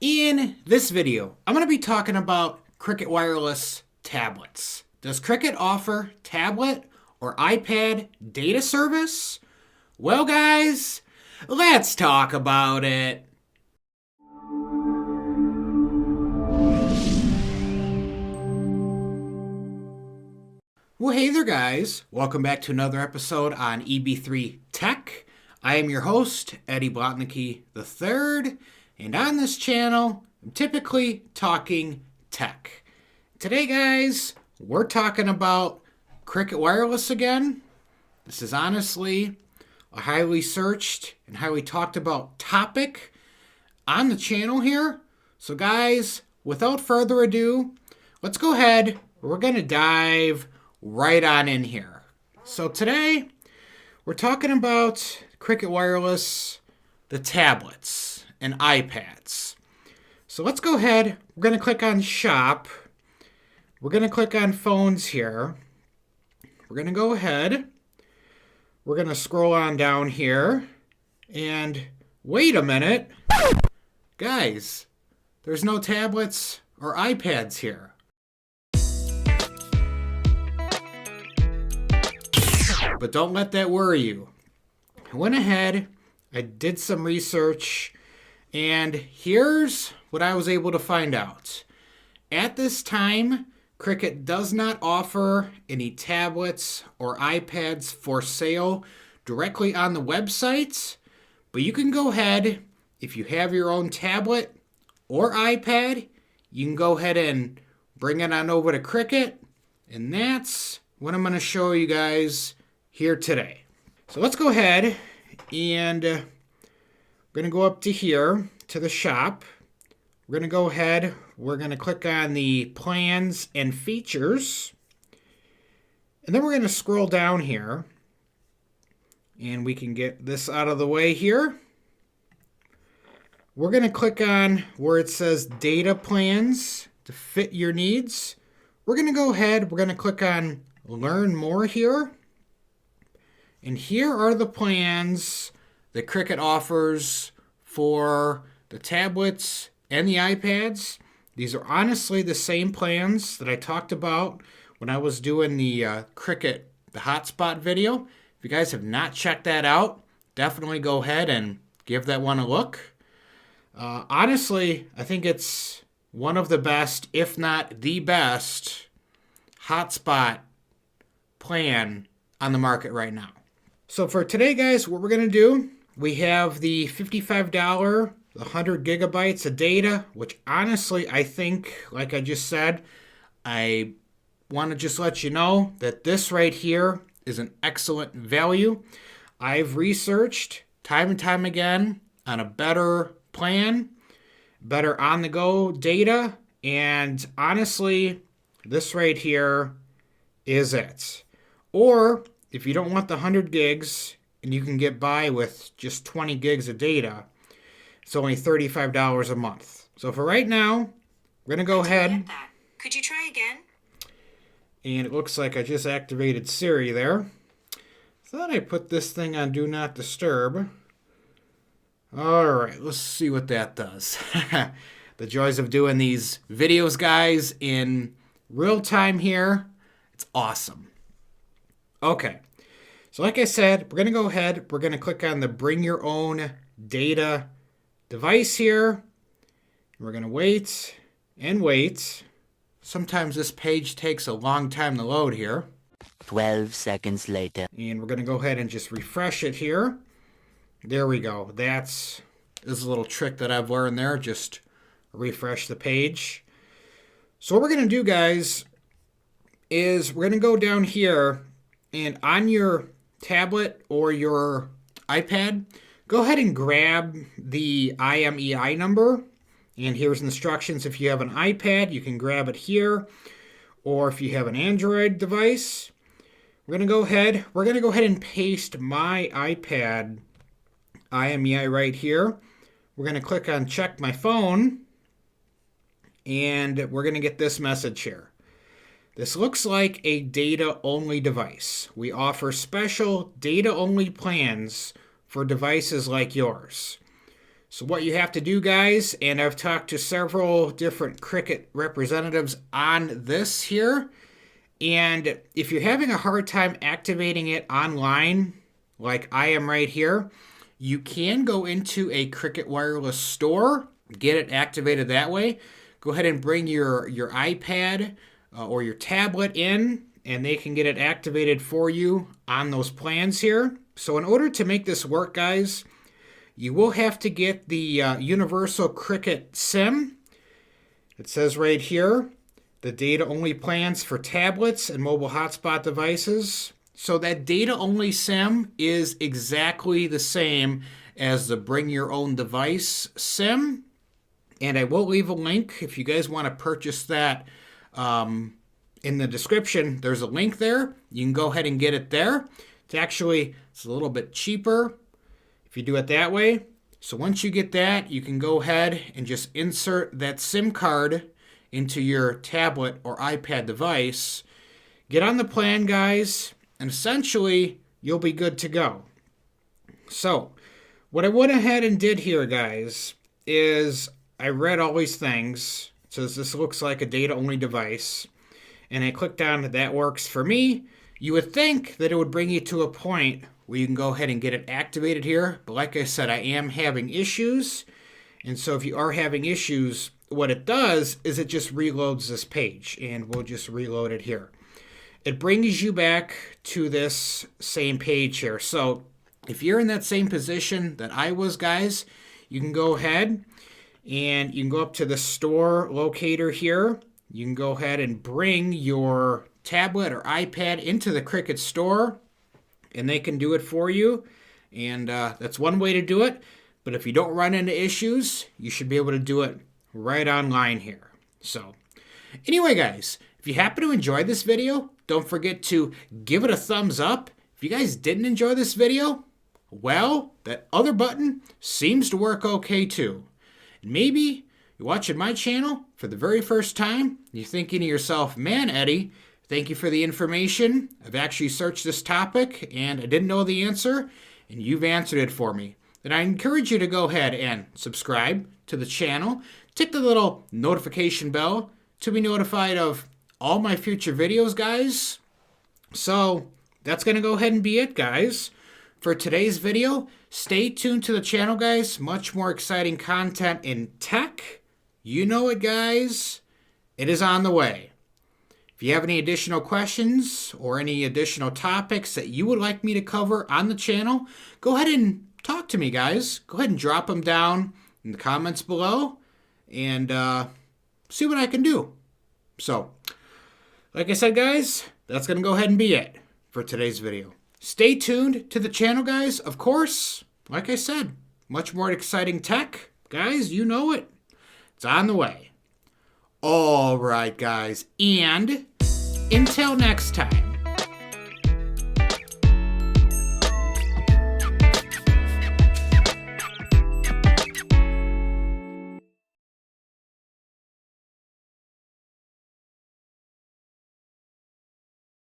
In this video, I'm going to be talking about Cricket wireless tablets. Does Cricket offer tablet or iPad data service? Well, guys, let's talk about it. Well, hey there, guys. Welcome back to another episode on EB3 Tech. I am your host, Eddie Blotnicki III, and on this channel, I'm typically talking tech. Today, guys, we're talking about Cricket Wireless again. This is honestly a highly searched and highly talked about topic on the channel here. So, guys, without further ado, let's go ahead. We're going to dive right on in here. So today, we're talking about Cricket Wireless, the tablets and iPads. So let's go ahead. We're going to click on Shop. We're going to click on Phones here. We're going to go ahead. We're going to scroll on down here. And wait a minute. Guys, there's no tablets or iPads here. But don't let that worry you. I went ahead, I did some research, and here's what I was able to find out. At this time, Cricket does not offer any tablets or iPads for sale directly on the website, but you can go ahead, if you have your own tablet or iPad, you can go ahead and bring it on over to Cricket, and that's what I'm going to show you guys here today. So let's go ahead and we're going to go up to here to the shop. We're going to go ahead. We're going to click on the plans and features. And then we're going to scroll down here. And we can get this out of the way here. We're going to click on where it says data plans to fit your needs. We're going to go ahead. We're going to click on learn more here. And here are the plans that Cricket offers for the tablets and the iPads. These are honestly the same plans that I talked about when I was doing the Cricket, the hotspot video. If you guys have not checked that out, definitely go ahead and give that one a look. Honestly, I think it's one of the best, if not the best, hotspot plan on the market right now. So for today, guys, what we're going to do, we have the $55, 100 gigabytes of data, which honestly, I think, like I just said, I want to just let you know that this right here is an excellent value. I've researched time and time again on a better plan, better on-the-go data, and honestly, this right here is it. Or if you don't want the 100 gigs and you can get by with just 20 gigs of data, it's only $35 a month. So for right now, we're going to go ahead. Could you try again? And it looks like I just activated Siri there. Thought I put this thing on Do Not Disturb. All right, let's see what that does. The joys of doing these videos, guys, in real time here. It's awesome. Okay, so like I said, we're going to go ahead. We're going to click on the Bring Your Own Data device here. We're going to wait and wait. Sometimes this page takes a long time to load here. 12 seconds later. And we're going to go ahead and just refresh it here. There we go. This is a little trick that I've learned there. Just refresh the page. So what we're going to do, guys, is we're going to go down here. And on your tablet or your iPad, go ahead and grab the IMEI number. And here's instructions. If you have an iPad, you can grab it here. Or if you have an Android device, we're going to go ahead and paste my iPad IMEI right here. We're going to click on Check My Phone. And we're going to get this message here. This looks like a data-only device. We offer special data-only plans for devices like yours. So what you have to do, guys, and I've talked to several different Cricut representatives on this here, and if you're having a hard time activating it online, like I am right here, you can go into a Cricut Wireless store, get it activated that way. Go ahead and bring your iPad or your tablet in, and they can get it activated for you on those plans here. So in order to make this work, guys, you will have to get the Universal Cricut SIM. It says right here, the data-only plans for tablets and mobile hotspot devices. So that data-only SIM is exactly the same as the Bring Your Own Device SIM. And I will leave a link if you guys want to purchase that in the description. There's a link there. You can go ahead and get it there. It's a little bit cheaper if you do it that way. So once you get that, you can go ahead and just insert that SIM card into your tablet or iPad device. Get on the plan, guys, and essentially you'll be good to go. So what I went ahead and did here, guys, is I read all these things. It says this looks like a data-only device. And I clicked on that works for me. You would think that it would bring you to a point where you can go ahead and get it activated here. But like I said, I am having issues. And so if you are having issues, what it does is it just reloads this page. And we'll just reload it here. It brings you back to this same page here. So if you're in that same position that I was, guys, you can go ahead and you can go up to the store locator here. You can go ahead and bring your tablet or iPad into the Cricut store, and they can do it for you. And that's one way to do it. But if you don't run into issues, you should be able to do it right online here. So anyway, guys, if you happen to enjoy this video, don't forget to give it a thumbs up. If you guys didn't enjoy this video, well, that other button seems to work okay too. And maybe you're watching my channel for the very first time, you're thinking to yourself, man, Eddie, thank you for the information. I've actually searched this topic and I didn't know the answer, and you've answered it for me. Then I encourage you to go ahead and subscribe to the channel. Tick the little notification bell to be notified of all my future videos, guys. So that's going to go ahead and be it, guys, for today's video. Stay tuned to the channel, guys. Much more exciting content in tech. You know it, guys. It is on the way. If you have any additional questions or any additional topics that you would like me to cover on the channel, go ahead and talk to me, guys. Go ahead and drop them down in the comments below and see what I can do. So, like I said, guys, that's going to go ahead and be it for today's video. Stay tuned to the channel, guys. Of course, like I said, much more exciting tech. Guys, you know it. It's on the way. All right, guys. And until next time.